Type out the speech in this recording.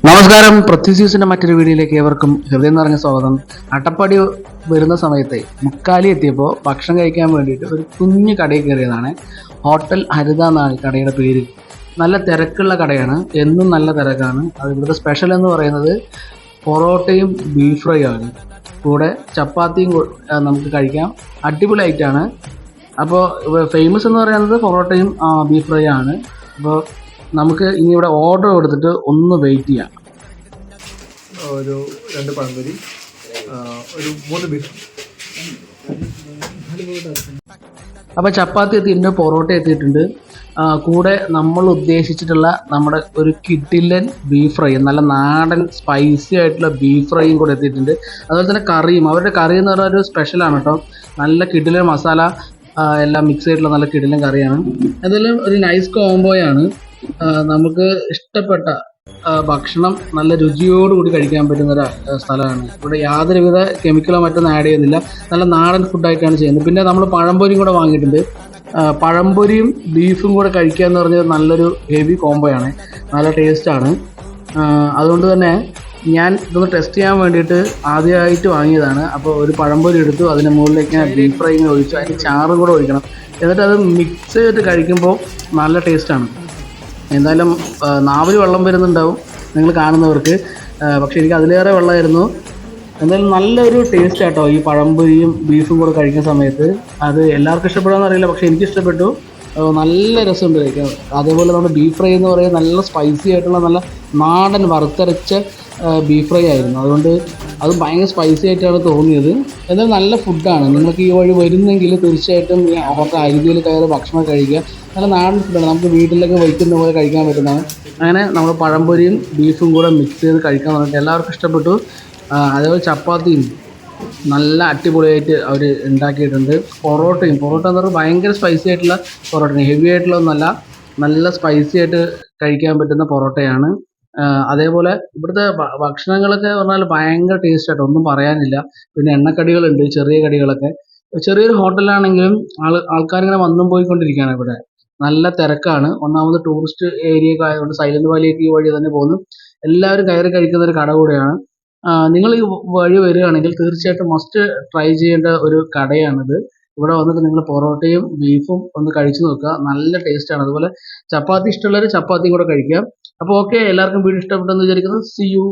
നമസ്കാരം. പൃഥ്വിസ്യൂസിന്റെ മറ്റൊരു വീഡിയോയിലേക്ക് ഏവർക്കും ഹൃദയം നിറഞ്ഞ സ്വാഗതം. അട്ടപ്പാടി വരുന്ന സമയത്ത് മുക്കാലി എത്തിയപ്പോൾ ഭക്ഷണം കഴിക്കാൻ വേണ്ടിയിട്ട് ഒരു കുഞ്ഞു കടയിൽ കയറിയതാണ്. ഹോട്ടൽ ഹരിത എന്നാണ് കടയുടെ പേര്. നല്ല തിരക്കുള്ള കടയാണ്, എന്നും നല്ല തിരക്കാണ്. അത് ഇവിടുത്തെ സ്പെഷ്യൽ എന്ന് പറയുന്നത് പൊറോട്ടയും ബീഫ് ഫ്രൈ ആണ്. കൂടെ ചപ്പാത്തിയും നമുക്ക് കഴിക്കാം. അടിപൊളി ഐറ്റാണ്. അപ്പോൾ ഫേമസ് എന്ന് പറയുന്നത് പൊറോട്ടയും ബീഫ് ഫ്രൈ ആണ്. അപ്പോൾ നമുക്ക് ഇനി ഇവിടെ ഓർഡർ കൊടുത്തിട്ട് ഒന്ന് വെയിറ്റ് ചെയ്യാം. ഒരു 2 പഴംപൊരി, ഒരു 3 ബീഫ്. അപ്പോൾ ചപ്പാത്തി എത്തിയിട്ടുണ്ട്, പൊറോട്ട എത്തിയിട്ടുണ്ട്. കൂടെ നമ്മൾ ഉദ്ദേശിച്ചിട്ടുള്ള നമ്മുടെ ഒരു കിഡിലൻ ബീഫ് ഫ്രൈ, നല്ല നാടൻ സ്പൈസി ആയിട്ടുള്ള ബീഫ് ഫ്രൈയും കൂടെ എത്തിയിട്ടുണ്ട്. അതുപോലെ തന്നെ കറിയും, അവരുടെ കറി എന്ന് പറഞ്ഞാൽ ഒരു സ്പെഷ്യലാണ് കേട്ടോ. നല്ല കിഡിലൻ മസാല എല്ലാം മിക്സ് ആയിട്ടുള്ള നല്ല കിഡിലൻ കറിയാണ്. അതെല്ലാം ഒരു നൈസ് കോംബോയാണ്. നമുക്ക് ഇഷ്ടപ്പെട്ട ഭക്ഷണം നല്ല രുചിയോടുകൂടി കഴിക്കാൻ പറ്റുന്ന ഒരു സ്ഥലമാണ്. ഇവിടെ യാതൊരുവിധ കെമിക്കലോ മറ്റൊന്നും ആഡ് ചെയ്യുന്നില്ല. നല്ല നാടൻ ഫുഡായിട്ടാണ് ചെയ്യുന്നത്. പിന്നെ നമ്മൾ പഴംപൊരിയും കൂടെ വാങ്ങിയിട്ടുണ്ട്. പഴംപൊരിയും ബീഫും കൂടെ കഴിക്കുക എന്ന് പറഞ്ഞാൽ നല്ലൊരു ഹെവി കോംബോയാണ്, നല്ല ടേസ്റ്റാണ്. അതുകൊണ്ട് തന്നെ ഞാൻ ഇതൊന്ന് ടെസ്റ്റ് ചെയ്യാൻ വേണ്ടിയിട്ട് ആദ്യമായിട്ട് വാങ്ങിയതാണ്. അപ്പോൾ ഒരു പഴംപൊരി എടുത്തു, അതിന് മുകളിലേക്ക് ബീഫ് ഫ്രൈ ഇങ്ങനെ ഒഴിച്ചു, അതിന് ചാറും കൂടെ ഒഴിക്കണം. എന്നിട്ട് അത് മിക്സ് ചെയ്തിട്ട് കഴിക്കുമ്പോൾ നല്ല ടേസ്റ്റാണ്. എന്തായാലും നാവിൽ വെള്ളം വരുന്നുണ്ടാവും നിങ്ങൾ കാണുന്നവർക്ക്, പക്ഷെ എനിക്ക് അതിലേറെ വെള്ളമായിരുന്നു. എന്തായാലും നല്ലൊരു ടേസ്റ്റ് ആട്ടോ ഈ പഴംപൊരിയും ബീഫും കൂടെ കഴിക്കുന്ന സമയത്ത്. അത് എല്ലാവർക്കും ഇഷ്ടപ്പെടുമെന്ന് അറിയില്ല, പക്ഷേ എനിക്ക് ഇഷ്ടപ്പെട്ടു. നല്ല രസമുണ്ട് കഴിക്കാൻ. അതേപോലെ നമ്മുടെ ബീഫ് ഫ്രൈ എന്ന് പറയുന്നത് നല്ല സ്പൈസി ആയിട്ടുള്ള നല്ല നാടൻ വറുത്തരച്ച ബീഫ് ഫ്രൈ ആയിരുന്നു. അതുകൊണ്ട് അത് ഭയങ്കര സ്പൈസി ആയിട്ടാണ് തോന്നിയത്. എന്നാൽ നല്ല ഫുഡാണ്. നിങ്ങൾക്ക് ഈ വഴി വരുന്നെങ്കിൽ തീർച്ചയായിട്ടും ഈ ഹോട്ടൽ അരുവിയിൽ കയറി ഭക്ഷണം കഴിക്കുക. നല്ല നാടൻ ഫുഡാണ്, നമുക്ക് വീട്ടിലൊക്കെ വയ്ക്കുന്ന പോലെ കഴിക്കാൻ പറ്റുന്നതാണ്. അങ്ങനെ നമ്മൾ പഴംപൊരിയും ബീഫും കൂടെ മിക്സ് ചെയ്ത് കഴിക്കാൻ പറഞ്ഞിട്ട് എല്ലാവർക്കും ഇഷ്ടപ്പെട്ടു. അതേപോലെ ചപ്പാത്തിയും നല്ല അടിപൊളിയായിട്ട് അവർ ഉണ്ടാക്കിയിട്ടുണ്ട്. പൊറോട്ട എന്ന് പറഞ്ഞാൽ ഭയങ്കര സ്പൈസി ആയിട്ടുള്ള പൊറോട്ടയാണ്, ഹെവി ആയിട്ടുള്ള ഒന്നല്ല, നല്ല സ്പൈസി ആയിട്ട് കഴിക്കാൻ പറ്റുന്ന പൊറോട്ടയാണ്. അതേപോലെ ഇവിടുത്തെ ഭക്ഷണങ്ങളൊക്കെ പറഞ്ഞാൽ ഭയങ്കര ടേസ്റ്റ് ആയിട്ട് ഒന്നും പറയാനില്ല. പിന്നെ എണ്ണക്കടികളുണ്ട്, ചെറിയ കടികളൊക്കെ. ചെറിയൊരു ഹോട്ടലാണെങ്കിലും ആൾക്കാരിങ്ങനെ വന്നും പോയിക്കൊണ്ടിരിക്കുകയാണ്. ഇവിടെ നല്ല തിരക്കാണ്. ഒന്നാമത് ടൂറിസ്റ്റ് ഏരിയ ഒക്കെ ആയതുകൊണ്ട് സൈലന്റ് വാലിയൊക്കെ ഈ വഴി തന്നെ പോകുന്നു. എല്ലാവരും കയറി കഴിക്കുന്ന ഒരു കട കൂടെയാണ്. നിങ്ങൾ ഈ വഴി വരികയാണെങ്കിൽ തീർച്ചയായിട്ടും മസ്റ്റ് ട്രൈ ചെയ്യേണ്ട ഒരു കടയാണിത്. ഇവിടെ വന്നിട്ട് നിങ്ങൾ പൊറോട്ടയും ബീഫും ഒന്ന് കഴിച്ചു നോക്കുക, നല്ല ടേസ്റ്റാണ്. അതുപോലെ ചപ്പാത്തി ഇഷ്ടമുള്ളവർ ചപ്പാത്തിയും കൂടെ കഴിക്കാം. അപ്പോൾ ഓക്കെ, എല്ലാവർക്കും വീഡിയോ ഇഷ്ടപ്പെട്ടെന്ന് വിചാരിക്കുന്നു. See U.